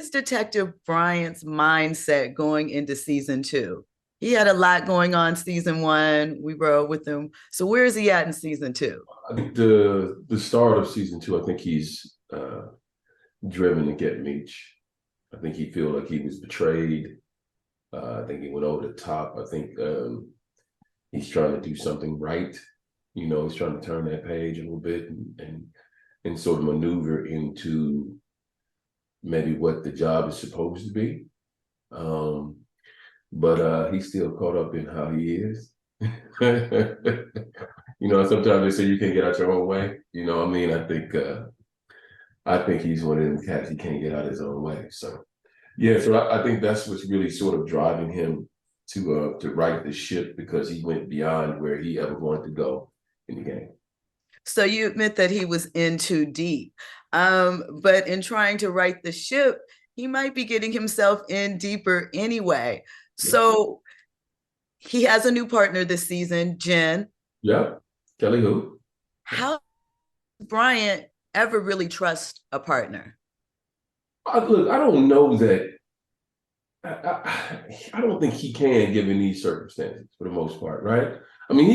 is Detective Bryant's mindset going into season two? He had a lot going on season one. We rode with him. So where is he at in season two? I think the start of season two, I think he's driven to get Meech. I think he feel like he was betrayed. I think he went over the top. I think he's trying to do something right. He's trying to turn that page a little bit and sort of maneuver into maybe what the job is supposed to be. Um, but he's still caught up in how he is. Sometimes they say you can't get out your own way. I mean, I think he's one of them cats. He can't get out his own way. So yeah, so I think that's what's really sort of driving him to right the ship because he went beyond where he ever wanted to go in the game. So you admit that he was in too deep. But in trying to right the ship, he might be getting himself in deeper anyway. Yeah, So he has a new partner this season, Jen. yeah. Kelly who? How does Bryant ever really trust a partner? Look, I don't know that. I don't think he can given these circumstances for the most part, right? I mean,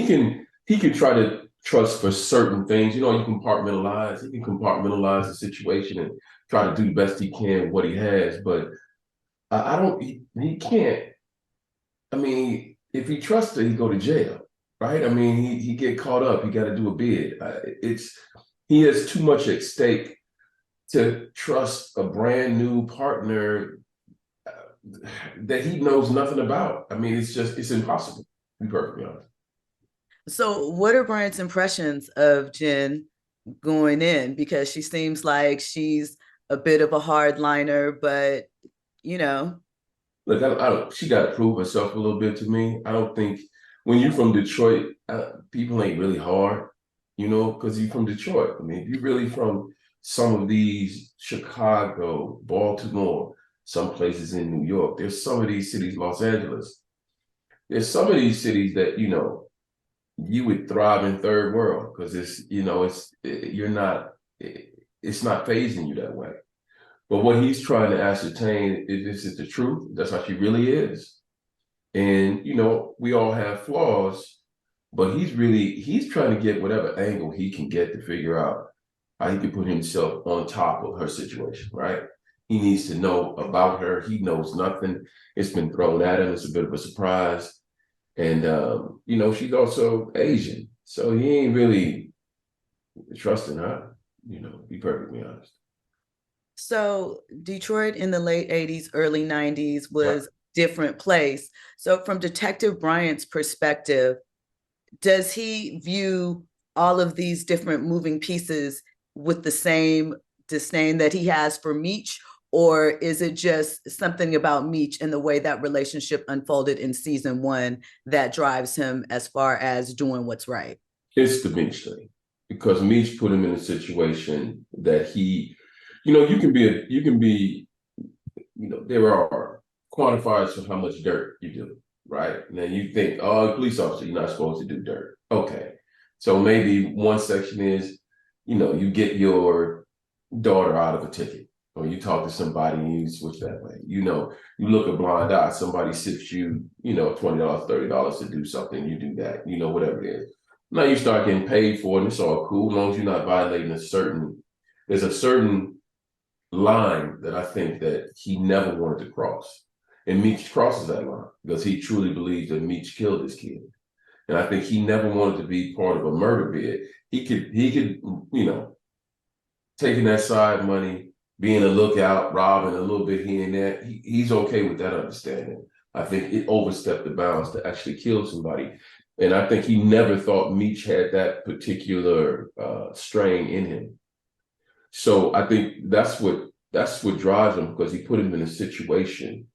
he can try to trust for certain things. You compartmentalize. He can compartmentalize the situation and try to do the best he can what he has. But I don't. He can't. I mean, if he trusts her, he go to jail, right? I mean, he get caught up. He got to do a bid. He has too much at stake to trust a brand new partner that he knows nothing about. I mean, it's impossible, to be perfectly honest. So, what are Bryant's impressions of Jen going in? Because she seems like she's a bit of a hardliner, but you know, Look, I don't. She got to prove herself a little bit to me. I don't think when you're from Detroit, people ain't really hard, because you're from Detroit. I mean, if you're really from some of these Chicago, Baltimore, some places in New York, there's some of these cities, Los Angeles. There's some of these cities that you would thrive in third world because you're not it's not phasing you that way. But what he's trying to ascertain is this is the truth. That's how she really is. And we all have flaws, but he's trying to get whatever angle he can get to figure out how he can put himself on top of her situation, right? He needs to know about her. He knows nothing. It's been thrown at him. It's a bit of a surprise. And she's also Asian. So he ain't really trusting her, be perfectly honest. so Detroit in the late 80s, early 90s Yeah. was a different place. So, from Detective Bryant's perspective, does he view all of these different moving pieces with the same disdain that he has for Meech? Or is it just something about Meech and the way that relationship unfolded in season one that drives him as far as doing what's right? It's the Meech thing. Because Meech put him in a situation that you can be, there are quantifiers for how much dirt you do, right? Now you think, oh, police officer, you're not supposed to do dirt. Okay. So maybe one section is, you get your daughter out of a ticket, or you talk to somebody and you switch that way. You look a blind eye, somebody sifts you, $20, $30 to do something, you do that, whatever it is. Now you start getting paid for it, and it's all cool, as long as you're not violating there's a certain line that I think that he never wanted to cross. And Meech crosses that line because he truly believes that Meech killed his kid. And I think he never wanted to be part of a murder bid. He could, taking that side money, being a lookout, robbing a little bit here and there, he's okay with that understanding. I think it overstepped the bounds to actually kill somebody. And I think he never thought Meech had that particular strain in him. So I think that's what drives him because he put him in a situation.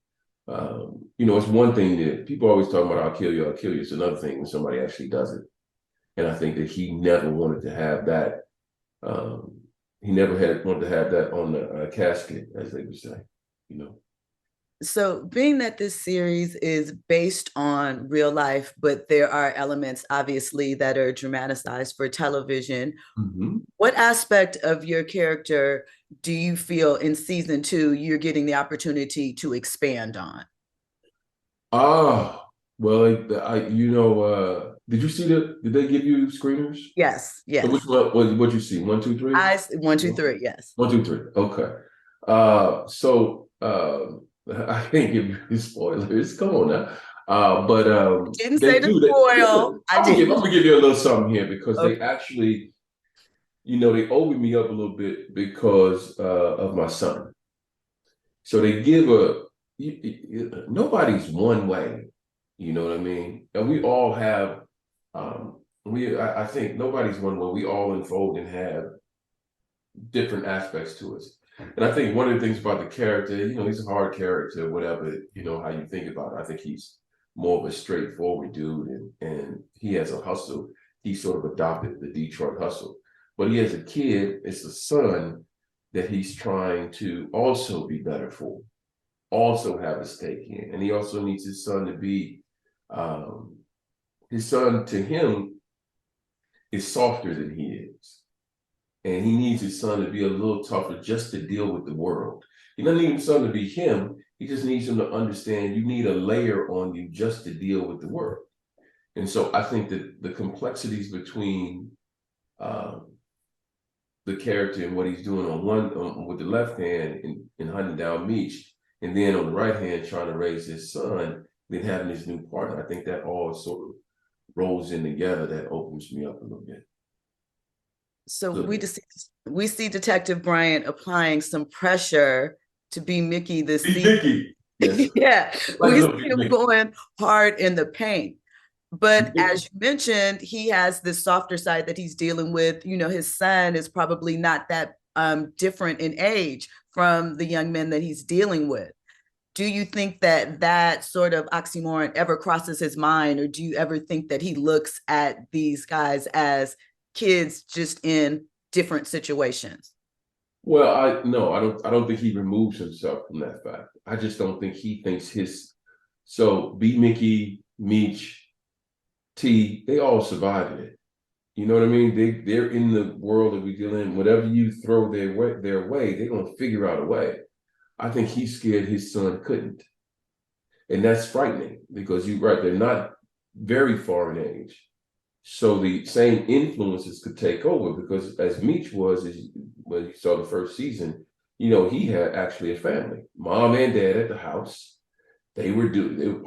It's one thing that people always talk about, I'll kill you, I'll kill you. It's another thing when somebody actually does it. And I think that he never wanted to have that. Um, he never had wanted to have that on the casket, as they would say. You know. So, being that this series is based on real life, but there are elements obviously that are dramatized for television, Mhm. what aspect of your character do you feel in season two you're getting the opportunity to expand on? Ah, well, did you see did they give you screeners? Yes, So which yes. one, what you see? One, two, three? One, two, three, yes. One, two, three. Okay. I can't give you spoilers. Come on now. But Didn't say they to do that. spoil. Listen, I didn't. I'm gonna give you a little something here because they Okay. actually, they open me up a little bit because of my son. So they give nobody's one way. You know what I mean? And we all have I think nobody's one way. We all unfold and have different aspects to us. And I think one of the things about the character, he's a hard character, whatever, how you think about it. I think he's more of a straightforward dude and he has a hustle. He sort of adopted the Detroit hustle. But he has a kid, it's a son that he's trying to also be better for, also have a stake in. And he also needs his son to be his son to him is softer than he is. And he needs his son to be a little tougher just to deal with the world. He doesn't need his son to be him. He just needs him to understand you need a layer on you just to deal with the world. And so I think that the complexities between um, the character and what he's doing on with the left hand in hunting down Meech, and then on the right hand trying to raise his son, then having his new partner. I think that all sort of rolls in together. That opens me up a little bit. So Little bit. we see Detective Bryant applying some pressure to be Mickey this Be season. Mickey. Yes. Yeah, Like a we see little bit him Mickey. going hard in the paint. But as you mentioned, he has this softer side that he's dealing with. His son is probably not that different in age from the young men that he's dealing with. Do you think that that sort of oxymoron ever crosses his mind, or do you ever think that he looks at these guys as kids just in different situations? Well, I no, I don't think he removes himself from that fact. I just don't think he thinks his so B Mickey, Meech, T, they all survived it. You know what I mean? They're in the world that we deal in. Whatever you throw their way, they're gonna figure out a way. I think he's scared his son couldn't. And that's frightening because you're right, they're not very far in age. So the same influences could take over because as Meech was, when you saw the first season, he had actually a family, mom and dad at the house. They were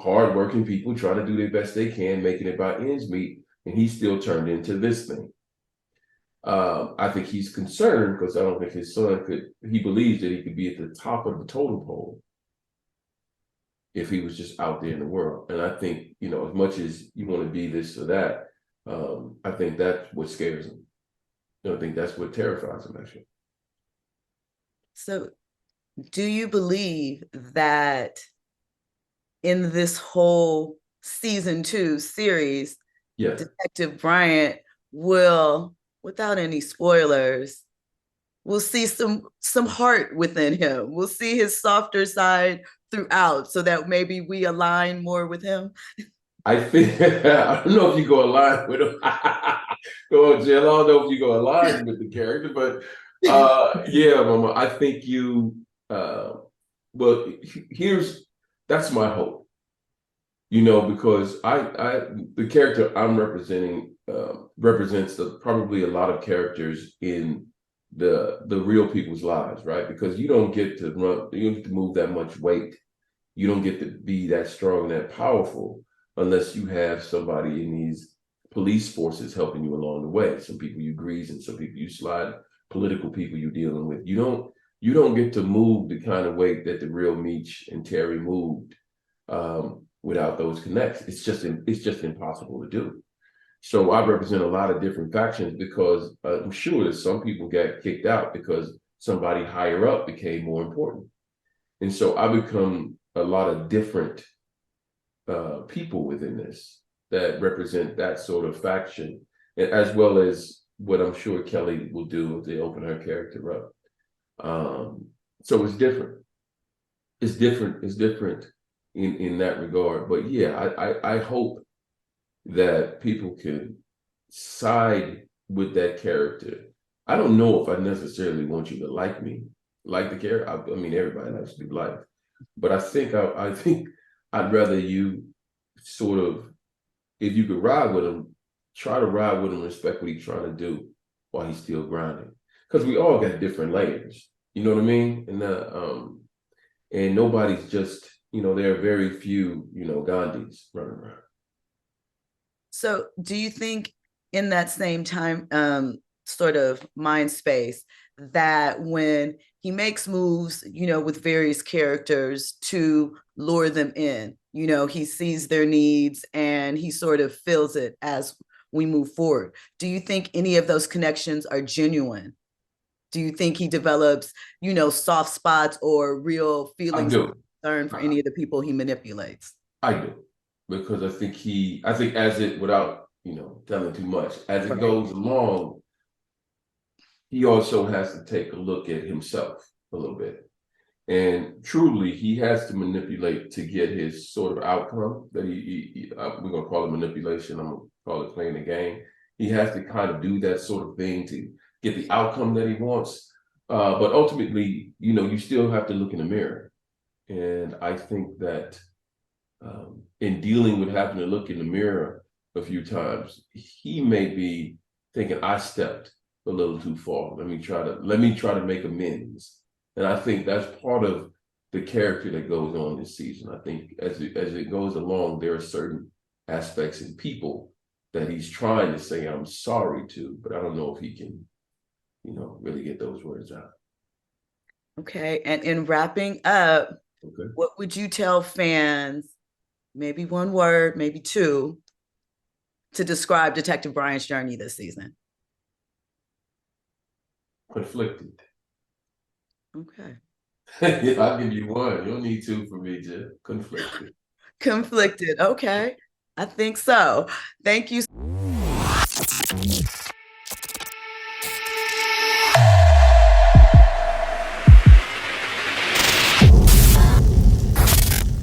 hardworking people trying to do their best they can, making it by ends meet, and he still turned into this thing. I think he's concerned because I don't think his son could. He believes that he could be at the top of the totem pole if he was just out there in the world. And I think as much as you want to be this or that, I think that's what scares him. I think that's what terrifies him, actually. So, do you believe that in this whole season two series, Yeah, Detective Bryant will, without any spoilers, we'll see some heart within him. We'll see his softer side throughout, so that maybe we align more with him. I think I don't know if you go aligned with him. Go on, Jill. I don't know if you go aligned with the character, but yeah, Mama. I think you. Well, here's that's my hope. Because the character I'm representing represents probably a lot of characters in the real people's lives, right? Because you don't get to run, you don't get to move that much weight. You don't get to be that strong and that powerful unless you have somebody in these police forces helping you along the way. Some people you grease and some people you slide, political people you're dealing with. You don't get to move the kind of weight that the real Meech and Terry moved without those connects. It's just impossible to do. So I represent a lot of different factions because I'm sure that some people got kicked out because somebody higher up became more important. And so I become a lot of different people within this that represent that sort of faction, as well as what I'm sure Kelly will do if they open her character up. So it's different. it's different. It's different in that regard. But yeah, I hope that people can side with that character. I don't know if I necessarily want you to like me, like the character. I mean, everybody likes to be liked, but I think I'd rather you sort of, if you could ride with him, try to ride with him, respect what he's trying to do while he's still grinding. Because we all got different layers. You know what I mean? And nobody's just, there are very few, Gandhis running around. So, do you think in that same time, sort of mind space, that when he makes moves, with various characters to lure them in, he sees their needs and he sort of feels it as we move forward? Do you think any of those connections are genuine? Do you think he develops, soft spots or real I feelings of do. concern for any of the people he manipulates? I do. Because I think as it, without, telling too much, as it Right. goes along, he also has to take a look at himself a little bit. And truly, he has to manipulate to get his sort of outcome that we're going to call it manipulation. I'm going to call it playing the game. He has to kind of do that sort of thing to get the outcome that he wants. But ultimately, you still have to look in the mirror. And I think that in dealing with having to look in the mirror a few times, he may be thinking I stepped a little too far. Let me try to make amends. And I think that's part of the character that goes on this season. I think as it goes along, there are certain aspects in people that he's trying to say I'm sorry to, but I don't know if he can, really get those words out. Okay. And in wrapping up, Okay. what would you tell fans, maybe one word, maybe two, to describe Detective Bryant's journey this season? Conflicted. Okay. Yeah, I'll give you one. You don't need two for me, Jim. Conflicted. Conflicted. Okay. I think so. Thank you